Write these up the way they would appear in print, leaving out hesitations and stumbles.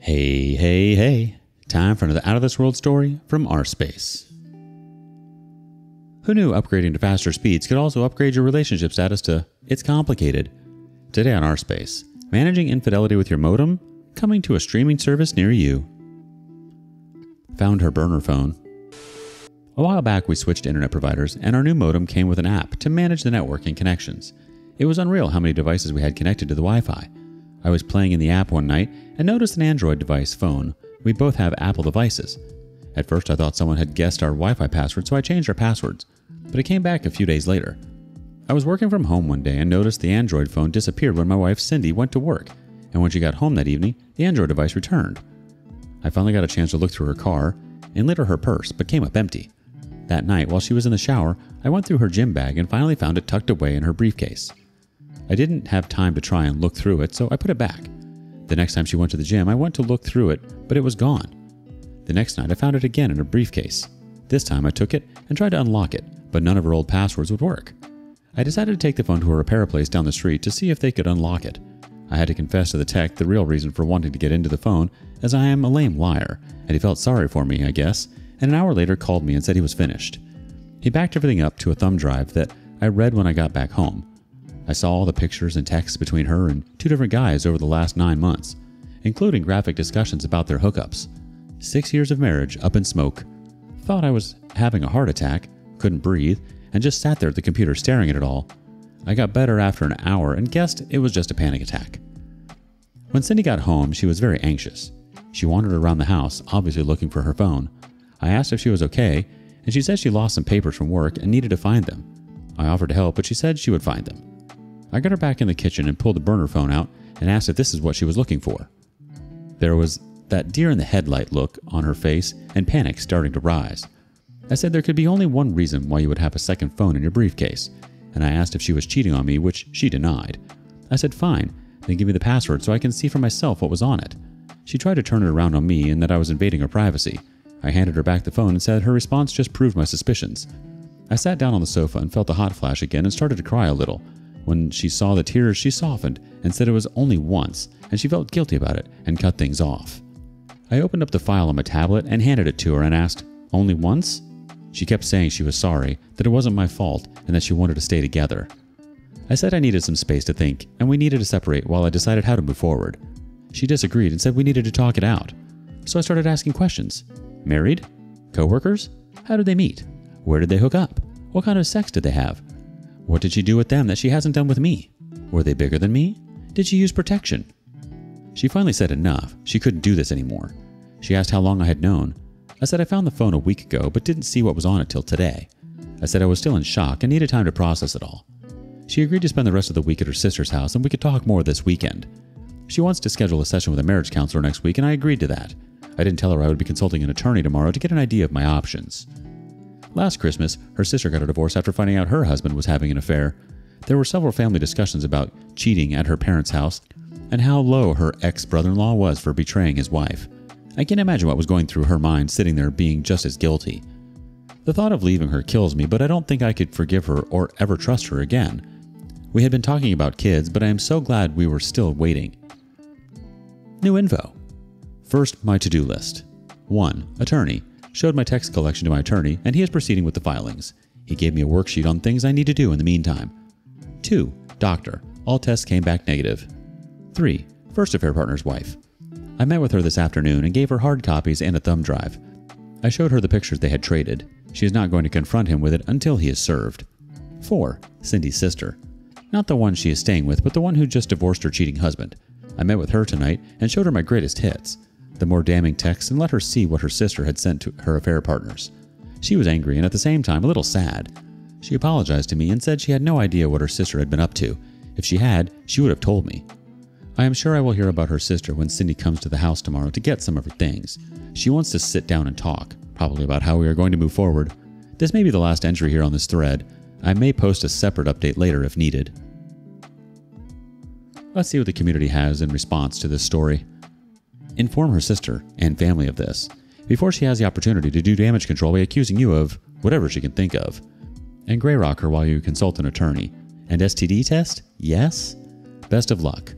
Hey, hey, hey. Time for another out-of-this-world story from rSpace. Who knew upgrading to faster speeds could also upgrade your relationship status to "it's complicated"? Today on rSpace, managing infidelity with your modem, coming to a streaming service near you. Found her burner phone. A while back we switched internet providers and our new modem came with an app to manage the network and connections. It was unreal how many devices we had connected to the Wi-Fi. I was playing in the app one night and noticed an Android device phone. We both have Apple devices. At first I thought someone had guessed our Wi-Fi password, so I changed our passwords, but it came back a few days later. I was working from home one day and noticed the Android phone disappeared when my wife Cindy went to work, and when she got home that evening, the Android device returned. I finally got a chance to look through her car and later her purse, but came up empty. That night, while she was in the shower, I went through her gym bag and finally found it tucked away in her briefcase. I didn't have time to try and look through it, so I put it back. The next time she went to the gym, I went to look through it, but it was gone. The next night, I found it again in her briefcase. This time, I took it and tried to unlock it, but none of her old passwords would work. I decided to take the phone to a repair place down the street to see if they could unlock it. I had to confess to the tech the real reason for wanting to get into the phone, as I am a lame liar, and he felt sorry for me, I guess, and an hour later called me and said he was finished. He backed everything up to a thumb drive that I read when I got back home. I saw all the pictures and texts between her and two different guys over the last 9 months, including graphic discussions about their hookups. 6 years of marriage up in smoke. Thought I was having a heart attack, couldn't breathe, and just sat there at the computer staring at it all. I got better after an hour and guessed it was just a panic attack. When Cindy got home, she was very anxious. She wandered around the house, obviously looking for her phone. I asked if she was okay, and she said she lost some papers from work and needed to find them. I offered to help, but she said she would find them. I got her back in the kitchen and pulled the burner phone out and asked if this is what she was looking for. There was that deer in the headlight look on her face and panic starting to rise. I said there could be only one reason why you would have a second phone in your briefcase, and I asked if she was cheating on me, which she denied. I said fine, then give me the password so I can see for myself what was on it. She tried to turn it around on me and that I was invading her privacy. I handed her back the phone and said her response just proved my suspicions. I sat down on the sofa and felt the hot flash again and started to cry a little. When she saw the tears, she softened and said it was only once, and she felt guilty about it and cut things off. I opened up the file on my tablet and handed it to her and asked, "Only once?" She kept saying she was sorry, that it wasn't my fault, and that she wanted to stay together. I said I needed some space to think, and we needed to separate while I decided how to move forward. She disagreed and said we needed to talk it out. So I started asking questions. Married? Co-workers? How did they meet? Where did they hook up? What kind of sex did they have? What did she do with them that she hasn't done with me? Were they bigger than me? Did she use protection? She finally said enough. She couldn't do this anymore. She asked how long I had known. I said I found the phone a week ago but didn't see what was on it till today. I said I was still in shock and needed time to process it all. She agreed to spend the rest of the week at her sister's house and we could talk more this weekend. She wants to schedule a session with a marriage counselor next week and I agreed to that. I didn't tell her I would be consulting an attorney tomorrow to get an idea of my options. Last Christmas, her sister got a divorce after finding out her husband was having an affair. There were several family discussions about cheating at her parents' house and how low her ex-brother-in-law was for betraying his wife. I can't imagine what was going through her mind sitting there being just as guilty. The thought of leaving her kills me, but I don't think I could forgive her or ever trust her again. We had been talking about kids, but I am so glad we were still waiting. New info. First, my to-do list. 1. Attorney. Showed my text collection to my attorney, and he is proceeding with the filings. He gave me a worksheet on things I need to do in the meantime. 2. Doctor. All tests came back negative. 3. First affair partner's wife. I met with her this afternoon and gave her hard copies and a thumb drive. I showed her the pictures they had traded. She is not going to confront him with it until he is served. 4. Cindy's sister. Not the one she is staying with, but the one who just divorced her cheating husband. I met with her tonight and showed her my greatest hits. The more damning texts, and let her see what her sister had sent to her affair partners. She was angry and at the same time a little sad. She apologized to me and said she had no idea what her sister had been up to. If she had, she would have told me. I am sure I will hear about her sister when Cindy comes to the house tomorrow to get some of her things. She wants to sit down and talk, probably about how we are going to move forward. This may be the last entry here on this thread. I may post a separate update later if needed. Let's see what the community has in response to this story. Inform her sister and family of this before she has the opportunity to do damage control by accusing you of whatever she can think of. And gray rock her while you consult an attorney. And STD test? Yes? Best of luck.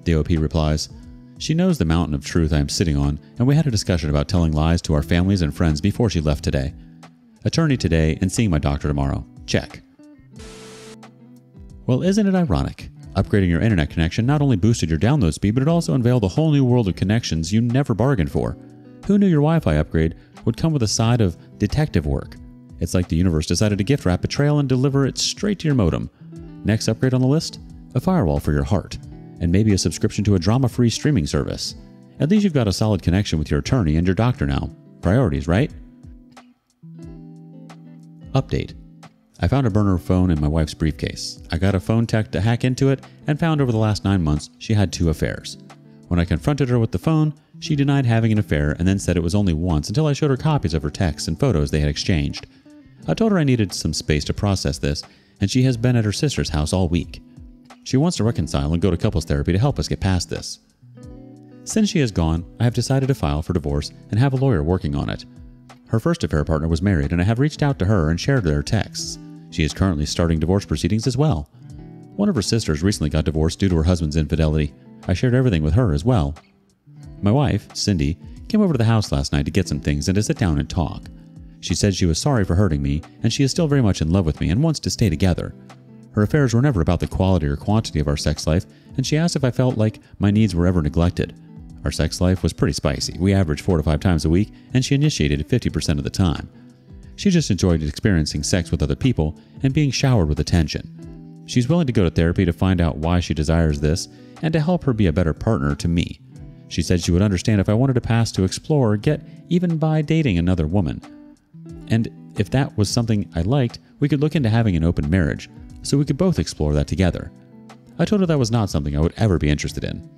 The OP replies, She knows the mountain of truth I am sitting on, and we had a discussion about telling lies to our families and friends before she left today. Attorney today and seeing my doctor tomorrow. Check. Well, isn't it ironic? Upgrading your internet connection not only boosted your download speed, but it also unveiled a whole new world of connections you never bargained for. Who knew your Wi-Fi upgrade would come with a side of detective work? It's like the universe decided to gift wrap betrayal and deliver it straight to your modem. Next upgrade on the list? A firewall for your heart. And maybe a subscription to a drama-free streaming service. At least you've got a solid connection with your attorney and your doctor now. Priorities, right? Update. I found a burner phone in my wife's briefcase. I got a phone tech to hack into it and found over the last 9 months she had 2 affairs. When I confronted her with the phone, she denied having an affair and then said it was only once until I showed her copies of her texts and photos they had exchanged. I told her I needed some space to process this, and she has been at her sister's house all week. She wants to reconcile and go to couples therapy to help us get past this. Since she is gone, I have decided to file for divorce and have a lawyer working on it. Her first affair partner was married, and I have reached out to her and shared their texts. She is currently starting divorce proceedings as well. One of her sisters recently got divorced due to her husband's infidelity. I shared everything with her as well. My wife, Cindy, came over to the house last night to get some things and to sit down and talk. She said she was sorry for hurting me, and she is still very much in love with me and wants to stay together. Her affairs were never about the quality or quantity of our sex life, and she asked if I felt like my needs were ever neglected. Our sex life was pretty spicy. We averaged 4 to 5 times a week, and she initiated 50% of the time. She just enjoyed experiencing sex with other people and being showered with attention. She's willing to go to therapy to find out why she desires this and to help her be a better partner to me. She said she would understand if I wanted to pass to explore or get even by dating another woman. And if that was something I liked, we could look into having an open marriage, so we could both explore that together. I told her that was not something I would ever be interested in.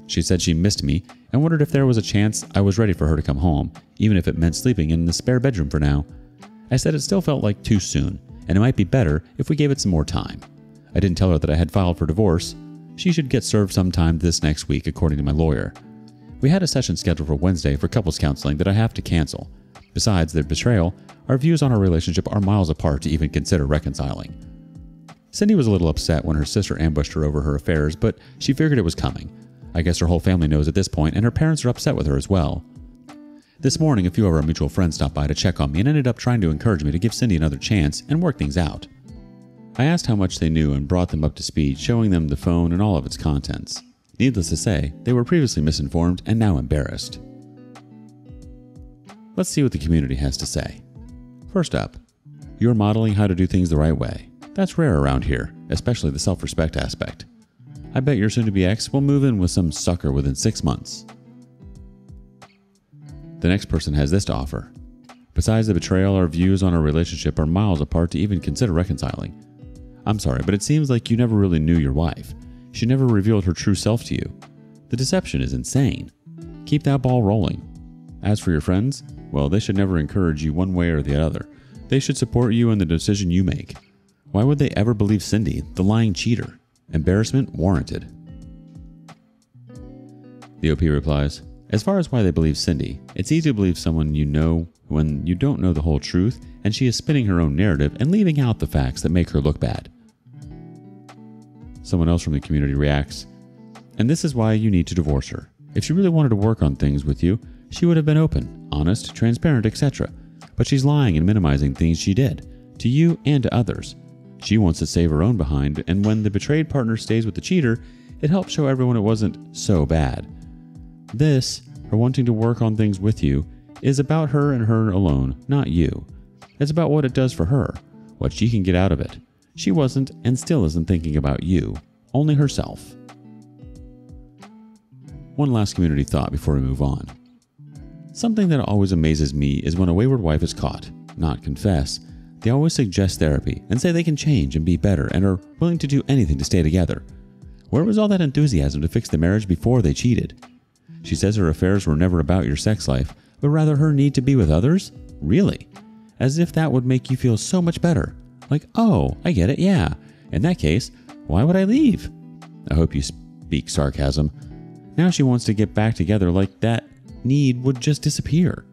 She said she missed me and wondered if there was a chance I was ready for her to come home, even if it meant sleeping in the spare bedroom for now. I said it still felt like too soon, and it might be better if we gave it some more time. I didn't tell her that I had filed for divorce. She should get served sometime this next week, according to my lawyer. We had a session scheduled for Wednesday for couples counseling that I have to cancel. Besides their betrayal, our views on our relationship are miles apart to even consider reconciling. Cindy was a little upset when her sister ambushed her over her affairs, but she figured it was coming. I guess her whole family knows at this point, and her parents are upset with her as well. This morning, a few of our mutual friends stopped by to check on me and ended up trying to encourage me to give Cindy another chance and work things out. I asked how much they knew and brought them up to speed, showing them the phone and all of its contents. Needless to say, they were previously misinformed and now embarrassed. Let's see what the community has to say. First up, you're modeling how to do things the right way. That's rare around here, especially the self-respect aspect. I bet your soon-to-be ex will move in with some sucker within 6 months. The next person has this to offer. Besides the betrayal, our views on our relationship are miles apart to even consider reconciling. I'm sorry, but it seems like you never really knew your wife. She never revealed her true self to you. The deception is insane. Keep that ball rolling. As for your friends, well, they should never encourage you one way or the other. They should support you in the decision you make. Why would they ever believe Cindy, the lying cheater? Embarrassment warranted. The OP replies, as far as why they believe Cindy, it's easy to believe someone you know when you don't know the whole truth and she is spinning her own narrative and leaving out the facts that make her look bad. Someone else from the community reacts, and this is why you need to divorce her. If she really wanted to work on things with you, she would have been open, honest, transparent, etc. But she's lying and minimizing things she did, to you and to others. She wants to save her own behind, and when the betrayed partner stays with the cheater, it helps show everyone it wasn't so bad. This, her wanting to work on things with you, is about her and her alone, not you. It's about what it does for her, what she can get out of it. She wasn't and still isn't thinking about you, only herself. One last community thought before we move on. Something that always amazes me is when a wayward wife is caught, not confess. They always suggest therapy and say they can change and be better and are willing to do anything to stay together. Where was all that enthusiasm to fix the marriage before they cheated? She says her affairs were never about your sex life, but rather her need to be with others? Really? As if that would make you feel so much better. Like, oh, I get it, yeah. In that case, why would I leave? I hope you speak sarcasm. Now she wants to get back together like that need would just disappear.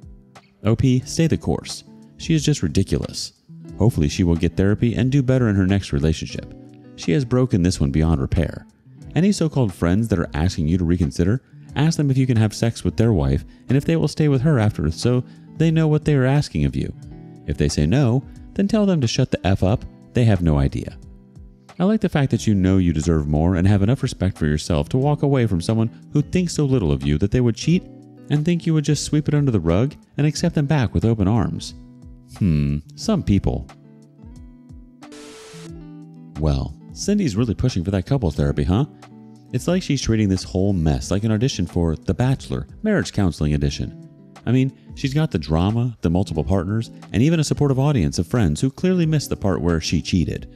OP, stay the course. She is just ridiculous. Hopefully she will get therapy and do better in her next relationship. She has broken this one beyond repair. Any so-called friends that are asking you to reconsider, ask them if you can have sex with their wife and if they will stay with her after, so they know what they are asking of you. If they say no, then tell them to shut the F up. They have no idea. I like the fact that you know you deserve more and have enough respect for yourself to walk away from someone who thinks so little of you that they would cheat and think you would just sweep it under the rug and accept them back with open arms. Some people. Well, Cindy's really pushing for that couples therapy, huh? It's like she's treating this whole mess like an audition for The Bachelor, Marriage Counseling Edition. I mean, she's got the drama, the multiple partners, and even a supportive audience of friends who clearly missed the part where she cheated.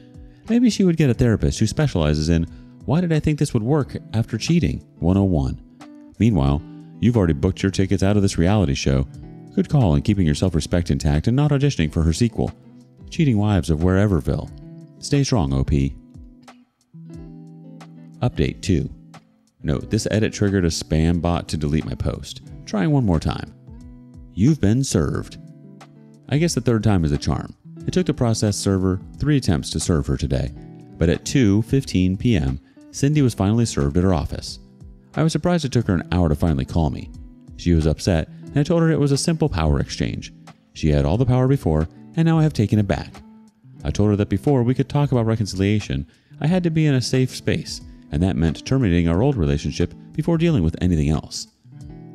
Maybe she would get a therapist who specializes in "Why did I think this would work after cheating? 101. Meanwhile, you've already booked your tickets out of this reality show. Good call in keeping your self-respect intact and not auditioning for her sequel, Cheating Wives of Whereverville. Stay strong, OP. Update 2. Note, this edit triggered a spam bot to delete my post. Trying one more time. You've been served. I guess the third time is a charm. It took the process server 3 attempts to serve her today, but at 2:15 p.m., Cindy was finally served at her office. I was surprised it took her an hour to finally call me. She was upset, and I told her it was a simple power exchange. She had all the power before, and now I have taken it back. I told her that before we could talk about reconciliation, I had to be in a safe space, and that meant terminating our old relationship before dealing with anything else.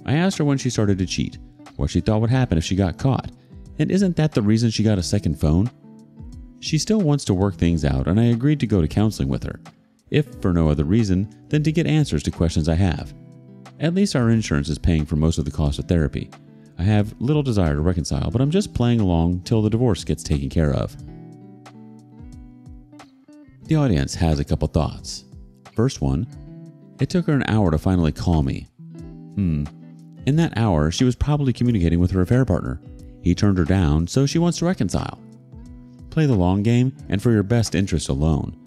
I asked her when she started to cheat, what she thought would happen if she got caught, and isn't that the reason she got a second phone? She still wants to work things out, and I agreed to go to counseling with her, if for no other reason than to get answers to questions I have. At least our insurance is paying for most of the cost of therapy. I have little desire to reconcile, but I'm just playing along till the divorce gets taken care of. The audience has a couple thoughts. First one, it took her an hour to finally call me. In that hour, she was probably communicating with her affair partner. He turned her down, so she wants to reconcile. Play the long game and for your best interest alone.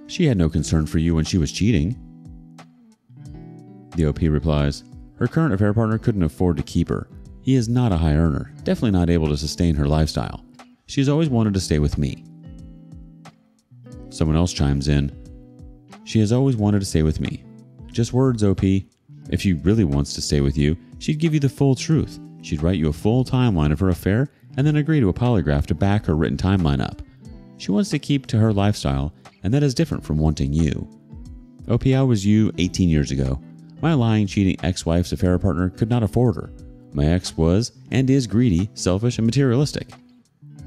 She had no concern for you when she was cheating. The OP replies, her current affair partner couldn't afford to keep her. He is not a high earner, definitely not able to sustain her lifestyle. She's always wanted to stay with me. Someone else chimes in, she has always wanted to stay with me. Just words, OP. If she really wants to stay with you, she'd give you the full truth. She'd write you a full timeline of her affair and then agree to a polygraph to back her written timeline up. She wants to keep to her lifestyle, and that is different from wanting you. OP, I was you 18 years ago. My lying, cheating ex-wife's affair partner could not afford her. My ex was and is greedy, selfish, and materialistic.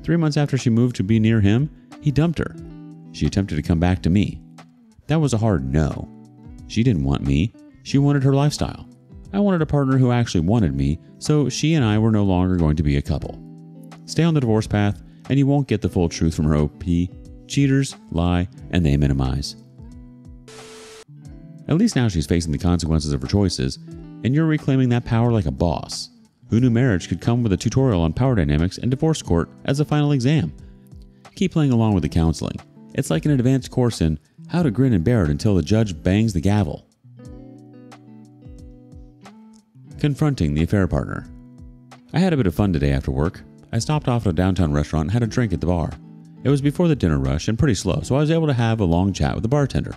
3 months after she moved to be near him, he dumped her. She attempted to come back to me. That was a hard no. She didn't want me. She wanted her lifestyle. I wanted a partner who actually wanted me, so she and I were no longer going to be a couple. Stay on the divorce path, and you won't get the full truth from her OP. Cheaters lie, and they minimize. At least now she's facing the consequences of her choices, and you're reclaiming that power like a boss. Who knew marriage could come with a tutorial on power dynamics and divorce court as a final exam? Keep playing along with the counseling. It's like an advanced course in how to grin and bear it until the judge bangs the gavel. Confronting the affair partner. I had a bit of fun today after work. I stopped off at a downtown restaurant and had a drink at the bar. It was before the dinner rush and pretty slow, so I was able to have a long chat with the bartender.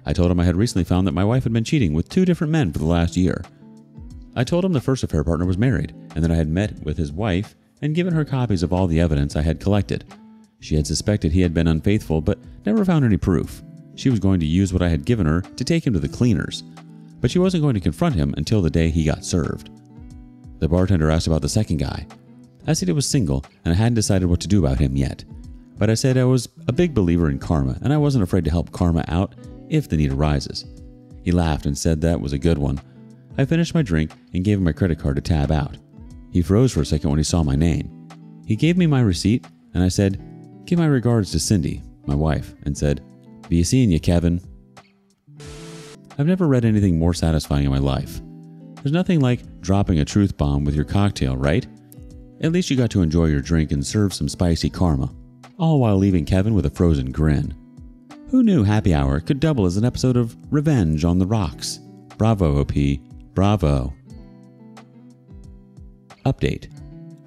I told him I had recently found that my wife had been cheating with 2 different men for the last year. I told him the first affair partner was married and that I had met with his wife and given her copies of all the evidence I had collected. She had suspected he had been unfaithful but never found any proof. She was going to use what I had given her to take him to the cleaners, but she wasn't going to confront him until the day he got served. The bartender asked about the second guy. I said he was single and I hadn't decided what to do about him yet. But I said I was a big believer in karma and I wasn't afraid to help karma out if the need arises. He laughed and said that was a good one. I finished my drink and gave him my credit card to tab out. He froze for a second when he saw my name. He gave me my receipt and I said, "Give my regards to Cindy, my wife," and said, "Be seeing you, Kevin." I've never read anything more satisfying in my life. There's nothing like dropping a truth bomb with your cocktail, right? At least you got to enjoy your drink and serve some spicy karma, all while leaving Kevin with a frozen grin. Who knew Happy Hour could double as an episode of Revenge on the Rocks? Bravo, OP. Bravo. Update.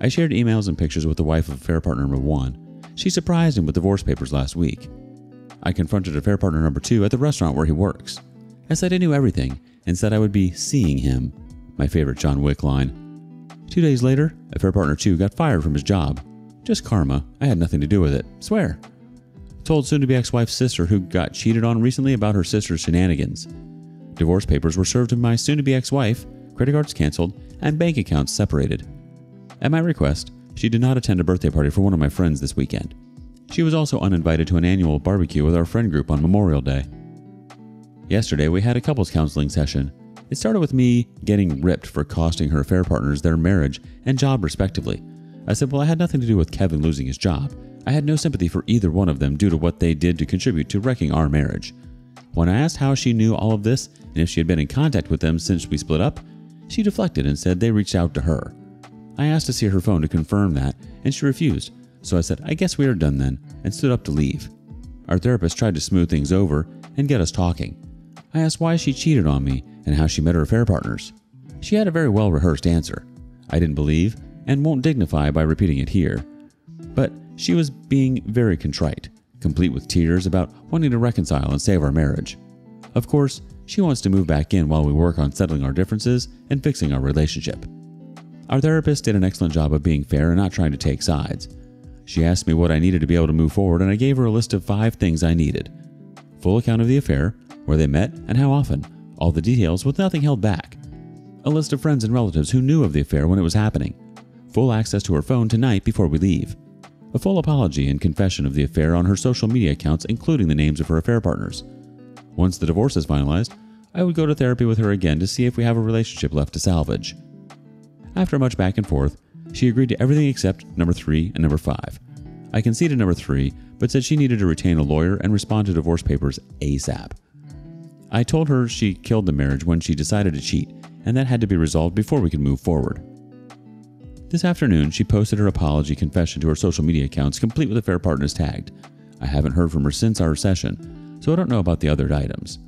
I shared emails and pictures with the wife of affair partner number 1. She surprised him with divorce papers last week. I confronted affair partner number 2 at the restaurant where he works. I said I knew everything and said I would be seeing him. My favorite John Wick line. 2 days later, affair partner 2 got fired from his job. Just karma. I had nothing to do with it. Swear. Told soon-to-be ex-wife's sister who got cheated on recently about her sister's shenanigans. Divorce papers were served to my soon-to-be ex-wife, credit cards canceled, and bank accounts separated. At my request, she did not attend a birthday party for one of my friends this weekend. She was also uninvited to an annual barbecue with our friend group on Memorial Day. Yesterday, we had a couples counseling session. It started with me getting ripped for costing her affair partners their marriage and job respectively. I said, well, I had nothing to do with Kevin losing his job. I had no sympathy for either one of them due to what they did to contribute to wrecking our marriage. When I asked how she knew all of this and if she had been in contact with them since we split up, she deflected and said they reached out to her. I asked to see her phone to confirm that, and she refused, so I said, I guess we are done then, and stood up to leave. Our therapist tried to smooth things over and get us talking. I asked why she cheated on me and how she met her affair partners. She had a very well-rehearsed answer. I didn't believe and won't dignify by repeating it here. But she was being very contrite, complete with tears about wanting to reconcile and save our marriage. Of course, she wants to move back in while we work on settling our differences and fixing our relationship. Our therapist did an excellent job of being fair and not trying to take sides. She asked me what I needed to be able to move forward, and I gave her a list of 5 things I needed. Full account of the affair, where they met and how often, all the details with nothing held back. A list of friends and relatives who knew of the affair when it was happening. Full access to her phone tonight before we leave. A full apology and confession of the affair on her social media accounts, including the names of her affair partners. Once the divorce is finalized, I would go to therapy with her again to see if we have a relationship left to salvage. After much back and forth, she agreed to everything except number 3 and number 5. I conceded number 3, but said she needed to retain a lawyer and respond to divorce papers ASAP. I told her she killed the marriage when she decided to cheat, and that had to be resolved before we could move forward. This afternoon, she posted her apology confession to her social media accounts, complete with affair partners tagged. I haven't heard from her since our session, so I don't know about the other items.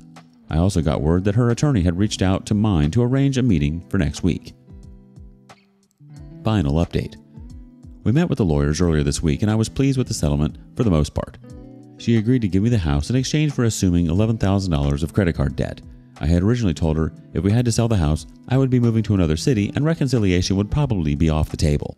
I also got word that her attorney had reached out to mine to arrange a meeting for next week. Final update. We met with the lawyers earlier this week, and I was pleased with the settlement for the most part. She agreed to give me the house in exchange for assuming $11,000 of credit card debt. I had originally told her if we had to sell the house, I would be moving to another city and reconciliation would probably be off the table.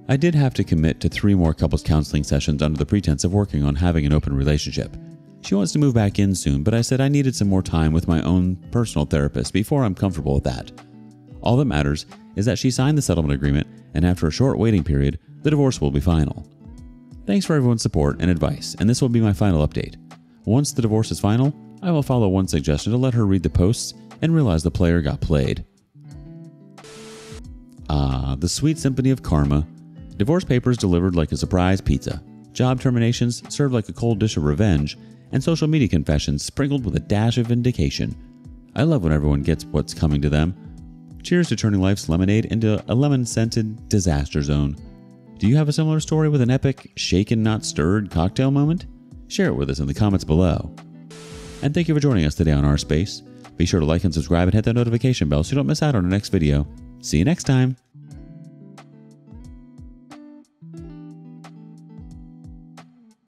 I did have to commit to 3 more couples counseling sessions under the pretense of working on having an open relationship. She wants to move back in soon, but I said I needed some more time with my own personal therapist before I'm comfortable with that. All that matters is that she signed the settlement agreement, and after a short waiting period, the divorce will be final. Thanks for everyone's support and advice, and this will be my final update. Once the divorce is final, I will follow one suggestion to let her read the posts and realize the player got played. The sweet symphony of karma. Divorce papers delivered like a surprise pizza. Job terminations served like a cold dish of revenge, and social media confessions sprinkled with a dash of vindication. I love when everyone gets what's coming to them. Cheers to turning life's lemonade into a lemon-scented disaster zone. Do you have a similar story with an epic, shaken not stirred cocktail moment? Share it with us in the comments below. And thank you for joining us today on rSpace. Be sure to like and subscribe and hit that notification bell so you don't miss out on our next video. See you next time.